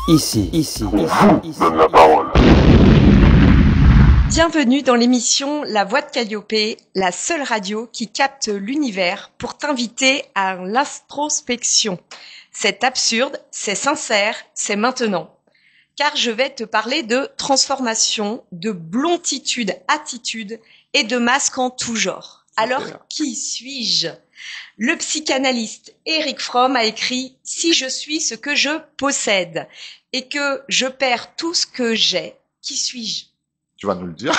Ici, donne la parole. Bienvenue dans l'émission La Voix de Calliope, la seule radio qui capte l'univers pour t'inviter à l'introspection. C'est absurde, c'est sincère, c'est maintenant. Car je vais te parler de transformation, de blonditude, attitude et de masques en tout genre. Alors, qui suis-je ? Le psychanalyste Erich Fromm a écrit « Si je suis ce que je possède et que je perds tout ce que j'ai, qui suis-je » Tu vas nous le dire.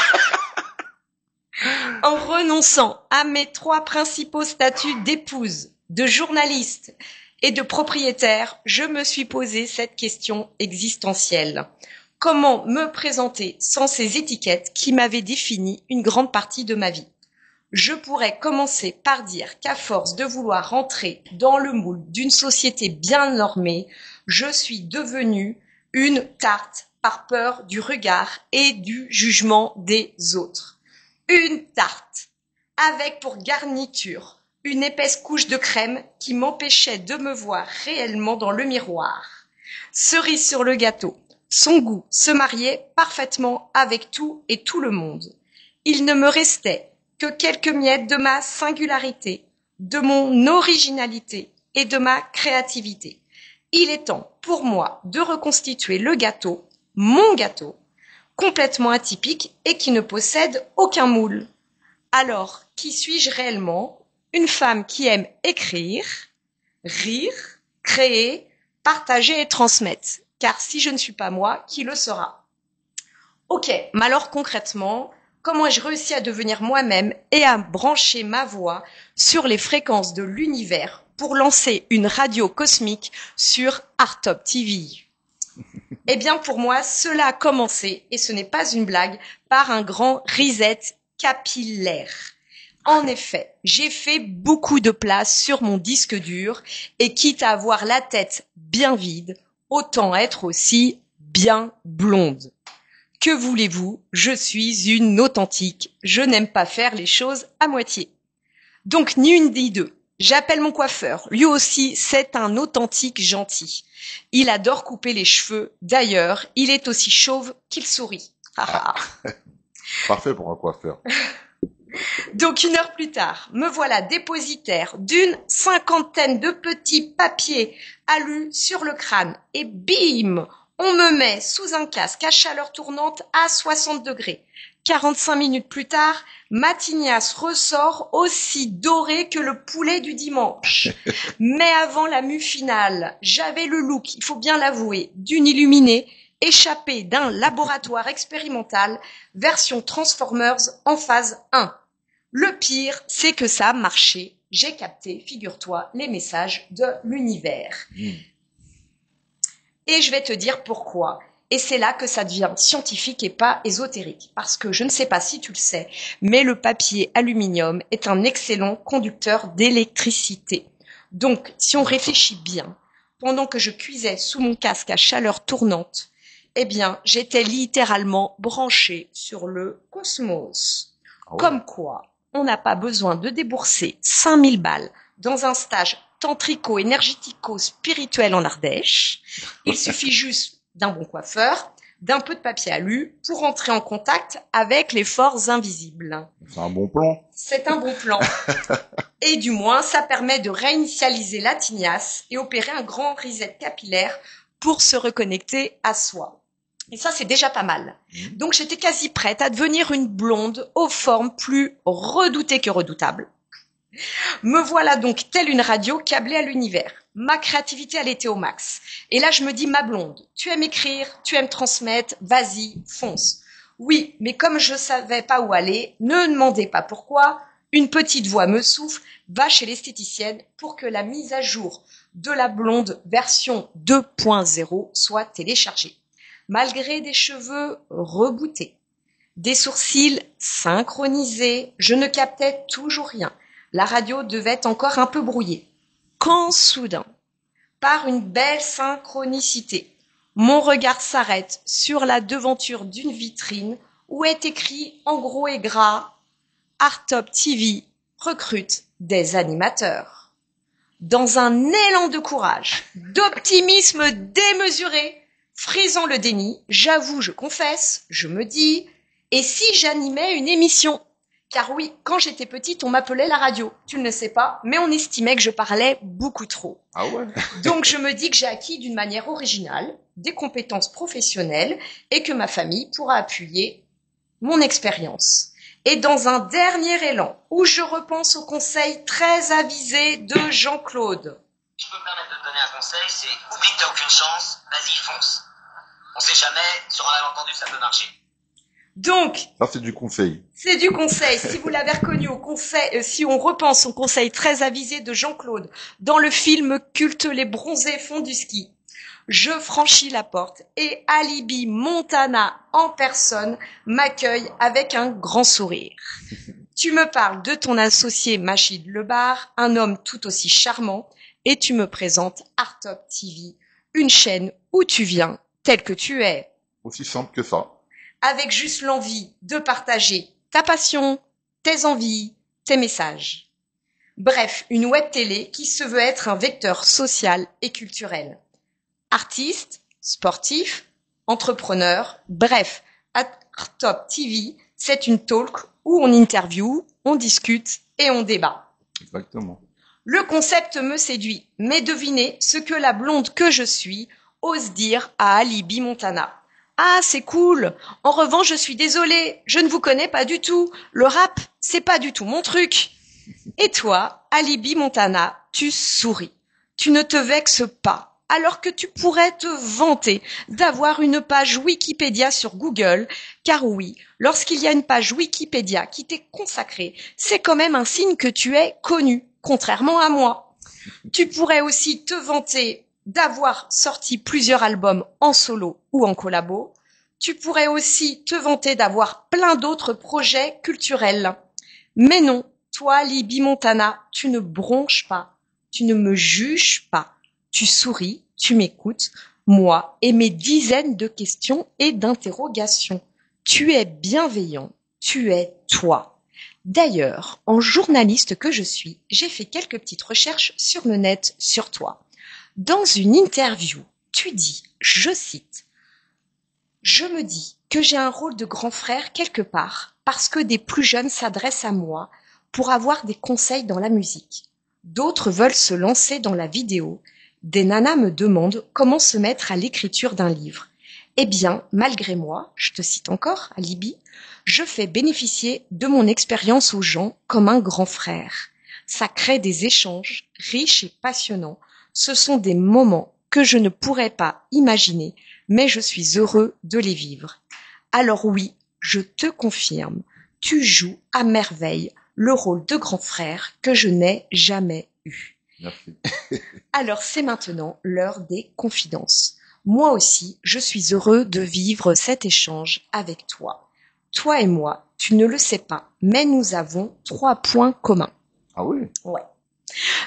En renonçant à mes 3 principaux statuts d'épouse, de journaliste et de propriétaire, je me suis posé cette question existentielle. Comment me présenter sans ces étiquettes qui m'avaient défini une grande partie de ma vie ? Je pourrais commencer par dire qu'à force de vouloir rentrer dans le moule d'une société bien normée, je suis devenue une tarte par peur du regard et du jugement des autres. Une tarte, avec pour garniture une épaisse couche de crème qui m'empêchait de me voir réellement dans le miroir. Cerise sur le gâteau, son goût se mariait parfaitement avec tout et tout le monde. Il ne me restait que quelques miettes de ma singularité, de mon originalité et de ma créativité. Il est temps pour moi de reconstituer le gâteau, mon gâteau, complètement atypique et qui ne possède aucun moule. Alors, qui suis-je réellement ? Une femme qui aime écrire, rire, créer, partager et transmettre. Car si je ne suis pas moi, qui le sera ? Ok, mais alors concrètement, comment ai-je réussi à devenir moi-même et à brancher ma voix sur les fréquences de l'univers pour lancer une radio cosmique sur Artop TV ? Eh bien, pour moi, cela a commencé, et ce n'est pas une blague, par un grand reset capillaire. En effet, j'ai fait beaucoup de place sur mon disque dur, et quitte à avoir la tête bien vide, autant être aussi bien blonde. Que voulez-vous ? Je suis une authentique. Je n'aime pas faire les choses à moitié. Donc, ni une ni deux. J'appelle mon coiffeur. Lui aussi, c'est un authentique gentil. Il adore couper les cheveux. D'ailleurs, il est aussi chauve qu'il sourit. Parfait pour un coiffeur. Donc, 1 heure plus tard, me voilà dépositaire d'une 50aine de petits papiers alu sur le crâne. Et bim ! On me met sous un casque à chaleur tournante à 60 degrés. 45 minutes plus tard, ma tignasse ressort aussi dorée que le poulet du dimanche. Mais avant la mue finale, j'avais le look, il faut bien l'avouer, d'une illuminée échappée d'un laboratoire expérimental version Transformers en phase 1. Le pire, c'est que ça a marché. J'ai capté, figure-toi, les messages de l'univers. Et je vais te dire pourquoi. Et c'est là que ça devient scientifique et pas ésotérique. Parce que je ne sais pas si tu le sais, mais le papier aluminium est un excellent conducteur d'électricité. Donc, si on réfléchit bien, pendant que je cuisais sous mon casque à chaleur tournante, eh bien, j'étais littéralement branchée sur le cosmos. Comme quoi, on n'a pas besoin de débourser 5000 balles dans un stage tantrico-énergético-spirituel en Ardèche. Il suffit juste d'un bon coiffeur, d'un peu de papier alu pour entrer en contact avec les forces invisibles. C'est un bon plan. C'est un bon plan. Et du moins, ça permet de réinitialiser la tignasse et opérer un grand reset capillaire pour se reconnecter à soi. Et ça, c'est déjà pas mal. Donc, j'étais quasi prête à devenir une blonde aux formes plus redoutées que redoutables. Me voilà donc telle une radio câblée à l'univers. Ma créativité, elle était au max. Et là, je me dis, ma blonde, tu aimes écrire, tu aimes transmettre, vas-y, fonce. Oui, mais comme je savais pas où aller, ne demandez pas pourquoi, une petite voix me souffle, va chez l'esthéticienne pour que la mise à jour de la blonde version 2.0 soit téléchargée. Malgré des cheveux rebootés, des sourcils synchronisés, je ne captais toujours rien. La radio devait être encore un peu brouillée. Quand soudain, par une belle synchronicité, mon regard s'arrête sur la devanture d'une vitrine où est écrit en gros et gras « Artop TV recrute des animateurs ». Dans un élan de courage, d'optimisme démesuré, Frisons le déni, j'avoue, je confesse, je me dis, et si j'animais une émission? Car oui, quand j'étais petite, on m'appelait la radio. Tu ne le sais pas, mais on estimait que je parlais beaucoup trop. Ah ouais? Donc je me dis que j'ai acquis d'une manière originale des compétences professionnelles et que ma famille pourra appuyer mon expérience. Et dans un dernier élan, où je repense au conseil très avisé de Jean-Claude. Je peux me permettre de te donner un conseil, c'est oublie que t'as aucune chance, vas-y fonce. On sait jamais, sur un malentendu ça peut marcher. Donc, Ça, c'est du conseil. c'est du conseil. Si vous l'avez reconnu au conseil, si on repense au conseil très avisé de Jean-Claude dans le film culte Les Bronzés font du ski, je franchis la porte et Alibi Montana en personne m'accueille avec un grand sourire. Tu me parles de ton associé Machid Lebar, un homme tout aussi charmant, et tu me présentes Artop TV, une chaîne où tu viens tel que tu es, Aussi simple que ça. avec juste l'envie de partager ta passion, tes envies, tes messages. Bref, une web télé qui se veut être un vecteur social et culturel. Artistes, sportifs, entrepreneurs, bref, Artop TV, c'est une talk où on interview, on discute et on débat. Exactement. Le concept me séduit, mais devinez ce que la blonde que je suis ose dire à Alibi Montana. Ah, c'est cool. En revanche, je suis désolée, je ne vous connais pas du tout. Le rap, c'est pas du tout mon truc. Et toi, Alibi Montana, tu souris. Tu ne te vexes pas, alors que tu pourrais te vanter d'avoir une page Wikipédia sur Google, car oui, lorsqu'il y a une page Wikipédia qui t'est consacrée, c'est quand même un signe que tu es connu, contrairement à moi. Tu pourrais aussi te vanter d'avoir sorti plusieurs albums en solo ou en collabo. Tu pourrais aussi te vanter d'avoir plein d'autres projets culturels. Mais non, toi, Libby Montana, tu ne bronches pas, tu ne me juges pas. Tu souris, tu m'écoutes, moi et mes dizaines de questions et d'interrogations. Tu es bienveillant, tu es toi. D'ailleurs, en journaliste que je suis, j'ai fait quelques petites recherches sur le net sur toi. Dans une interview, tu dis, je cite, « Je me dis que j'ai un rôle de grand frère quelque part parce que des plus jeunes s'adressent à moi pour avoir des conseils dans la musique. D'autres veulent se lancer dans la vidéo. Des nanas me demandent comment se mettre à l'écriture d'un livre. Eh bien, malgré moi, je te cite encore, Alibi, je fais bénéficier de mon expérience aux gens comme un grand frère. Ça crée des échanges riches et passionnants. Ce sont des moments que je ne pourrais pas imaginer, mais je suis heureux de les vivre. Alors oui, je te confirme, tu joues à merveille le rôle de grand frère que je n'ai jamais eu. » Merci. Alors c'est maintenant l'heure des confidences. Moi aussi, je suis heureux de vivre cet échange avec toi. Toi et moi, tu ne le sais pas, mais nous avons 3 points communs. Ah oui? Ouais.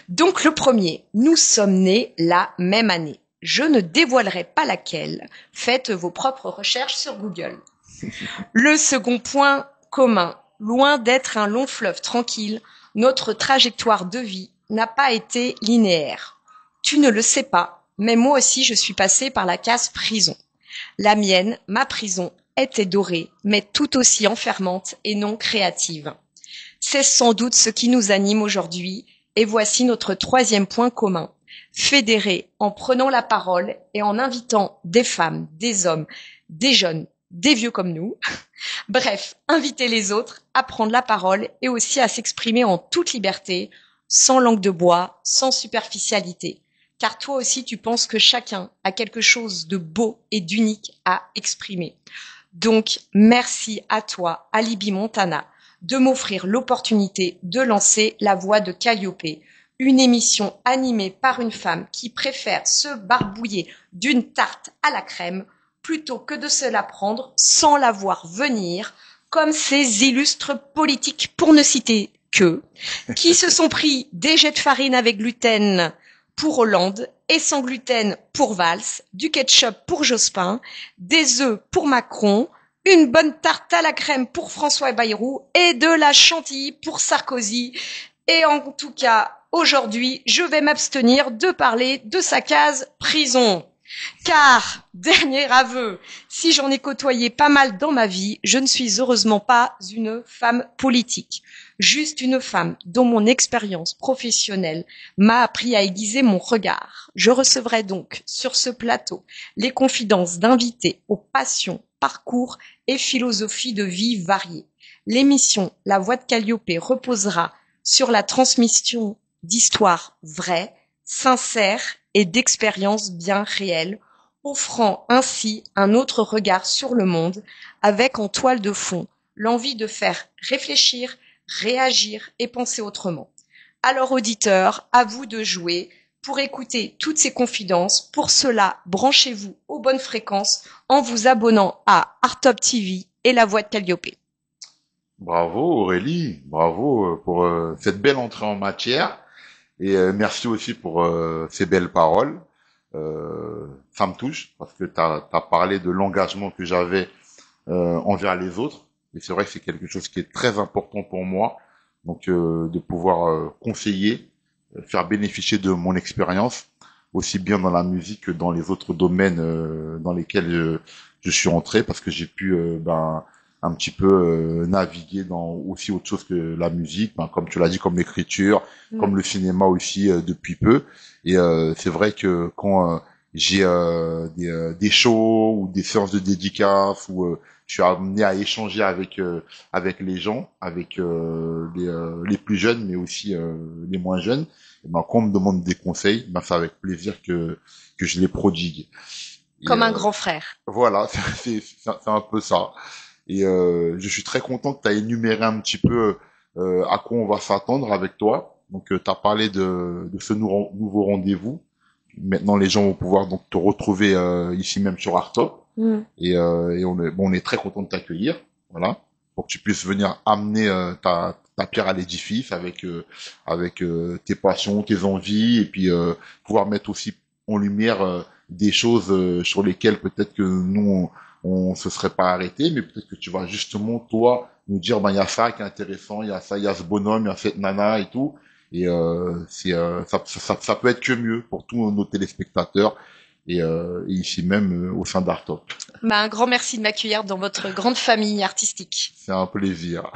Donc le premier, nous sommes nés la même année. Je ne dévoilerai pas laquelle. Faites vos propres recherches sur Google. Le second point commun, loin d'être un long fleuve tranquille, notre trajectoire de vie n'a pas été linéaire. Tu ne le sais pas, mais moi aussi je suis passée par la case prison. La mienne, ma prison, était dorée, mais tout aussi enfermante et non créative. C'est sans doute ce qui nous anime aujourd'hui, et voici notre 3e point commun. Fédérer en prenant la parole et en invitant des femmes, des hommes, des jeunes, des vieux comme nous. Bref, inviter les autres à prendre la parole et aussi à s'exprimer en toute liberté, sans langue de bois, sans superficialité. Car toi aussi, tu penses que chacun a quelque chose de beau et d'unique à exprimer. Donc, merci à toi, Alibi Montana, de m'offrir l'opportunité de lancer La Voix de Calliope, une émission animée par une femme qui préfère se barbouiller d'une tarte à la crème plutôt que de se la prendre sans la voir venir, comme ces illustres politiques, pour ne citer que, qui se sont pris des jets de farine avec gluten pour Hollande et sans gluten pour Valls, du ketchup pour Jospin, des œufs pour Macron, une bonne tarte à la crème pour François Bayrou et de la chantilly pour Sarkozy. Et en tout cas, aujourd'hui, je vais m'abstenir de parler de sa case prison. Car, dernier aveu, si j'en ai côtoyé pas mal dans ma vie, je ne suis heureusement pas une femme politique. Juste une femme dont mon expérience professionnelle m'a appris à aiguiser mon regard. Je recevrai donc sur ce plateau les confidences d'invités aux passions, parcours et philosophies de vie variées. L'émission La Voix de Calliope reposera sur la transmission d'histoires vraies, sincères et d'expériences bien réelles, offrant ainsi un autre regard sur le monde, avec en toile de fond l'envie de faire réfléchir, réagir et penser autrement. Alors auditeurs, à vous de jouer pour écouter toutes ces confidences. Pour cela, branchez-vous aux bonnes fréquences en vous abonnant à Artop TV et La Voix de Calliope. Bravo Aurélie, bravo pour cette belle entrée en matière. Et merci aussi pour ces belles paroles. Ça me touche parce que tu as parlé de l'engagement que j'avais envers les autres. Et c'est vrai que c'est quelque chose qui est très important pour moi. Donc de pouvoir conseiller, faire bénéficier de mon expérience, aussi bien dans la musique que dans les autres domaines dans lesquels je suis entré, parce que j'ai pu un petit peu naviguer dans aussi autre chose que la musique, comme tu l'as dit, comme l'écriture, comme le cinéma aussi depuis peu. Et c'est vrai que quand j'ai des shows ou des séances de dédicaces où je suis amené à échanger avec les gens, avec les plus jeunes, mais aussi les moins jeunes, et quand on me demande des conseils, c'est avec plaisir que je les prodigue. Comme un grand frère. Voilà, c'est un peu ça. Et je suis très content que tu as énuméré un petit peu à quoi on va s'attendre avec toi. Donc, tu as parlé de ce nouveau rendez-vous. Maintenant, les gens vont pouvoir donc te retrouver ici même sur Artop. Et on est très content de t'accueillir. Voilà, pour que tu puisses venir amener ta pierre à l'édifice avec tes passions, tes envies, et puis pouvoir mettre aussi en lumière des choses sur lesquelles peut-être que nous on se serait pas arrêté, mais peut-être que tu vas justement, toi, nous dire, il y a ça qui est intéressant, il y a ça, il y a ce bonhomme, il y a cette nana et tout. Et ça peut être que mieux pour tous nos téléspectateurs et ici même au sein d'Artop. Un grand merci de m'accueillir dans votre grande famille artistique. C'est un plaisir.